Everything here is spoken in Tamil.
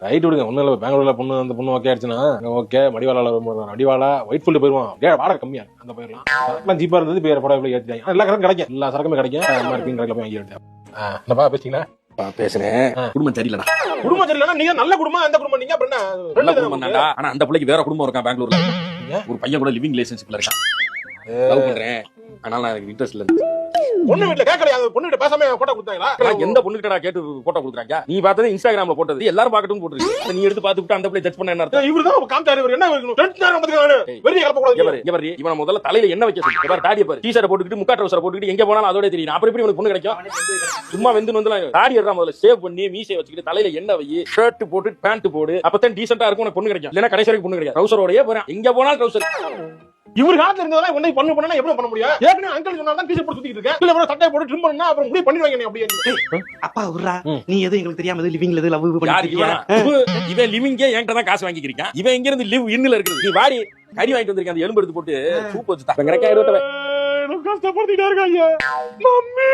ரைட் விடுங்க. ஒன்னும் இல்ல, பெங்களூர்ல பொண்ணு அந்த பொண்ணு ஓகே ஆயிடுச்சுன்னா ஓகே, மடிவாளா ஒயிட் ஃபீல்டு போயிருவோம். வாடகை கம்மியா அந்த போயிடலாம். சரக்குலாம் சீப்பா இருந்தது, பேர் போட ஏற்றிட்டாங்க. எல்லா கடைக்கும் கிடைக்கும், எல்லா சரக்குமே கிடைக்கும். அந்த மாதிரி கடையில் போய் வாங்கிட்டு என்னப்பா பேசிங்களா? பேசுறேன். குடும்பம் சரியில்லடா. குடும்பம் சரியில்லைன்னா நீங்க நல்ல குடும்பம், அந்த குடும்பம் நீங்க அப்புறம் நல்ல குடும்பம் தான்டா. ஆனா அந்த பிள்ளைக்கு வேற குடும்பம் இருக்கான் பெங்களூர்ல. ஒரு பையன் கூட லிவிங் ரிலேஷன்ஷிப்ல இருக்கான். லவ் பண்றேன், அதனால எனக்கு இன்ட்ரெஸ்ட் இல்ல. பொண்ணு வீட்டுல கேட்கலையா? பொண்ணு கிட்ட பேசாம போட்டோ கொடுத்தாங்களா? எந்த பொண்ணு கிட்ட கேட்டு போட்டோ கொடுக்குறாங்க? நீ பார்த்தது இன்ஸ்டாகிராம்ல போட்டது எல்லாரும் பாக்கட்டும் போட்டுருக்கு. நீ எடுத்து பாத்துட்டு அந்த பிள்ளை ஜட்ஜ் பண்ண என்ன அர்த்தம்? இவருதான் காமிச்சாரு. இவர் என்ன வெறிய கலப்ப கூடாது. இவன் முதல்ல தலையில என்ன வைக்க சொல்லி பாரு. தாடியை பாரு. டீ-ஷர்ட் போட்டுக்கிட்டு முக்கா ட்ரவுசர் போட்டுக்கிட்டு எங்க போனாலும் அதோட தெரியும். அப்புறம் எப்படி உனக்கு பொண்ணு கிடைக்கும்? சும்மா வந்து தாடி எடுறா, முதல்ல ஷேவ் பண்ணி மீசை வச்சுக்கிட்டு தலையில என்ன வை, ஷர்ட் போட்டு பேண்ட் போடு, அப்பதான் டீசென்ட்டா இருக்கும், உனக்கு பொண்ணு கிடைக்கும். இல்லன்னா கடைசி வரைக்கும் பொண்ணு கிடைக்கும். ட்ரவுசரோடயே போறேன், எங்க போனாலும் ட்ரவுசர். இவர் காலத்துல இருந்ததெல்லாம் உன்னை பண்ணா எப்படி பண்ண முடியும்? ஏற்கனவே அங்கிள் சொன்னாதான் டீ-ஷர்ட் போட்டு சுத்திட்டு இருக்கேன். இல்ல ப்ரோ சட்டை போட்டு ட்ரிம் பண்ணா அப்புறம் முடிவு பண்ணிடுவாங்க. நீ அப்படியே அப்பா உர்றா, நீ எதுவும் எங்களுக்கு தெரியாம லிவிங்ல எது லவ் பண்ணிருக்கியா? இவன் லிவிங்கே என்கிட்ட தான் காசு வாங்கிக்கிறீங்க. இவன் எங்க இருந்து லிவ் இன்னுல இருக்குது. நீ வாடி கறி வாங்கிட்டு வந்திருக்க, அந்த எலும்பு எடுத்து போட்டு சூப் வச்சு தான். கஷ்டப்படுத்திட்டா இருக்காங்க மம்மி.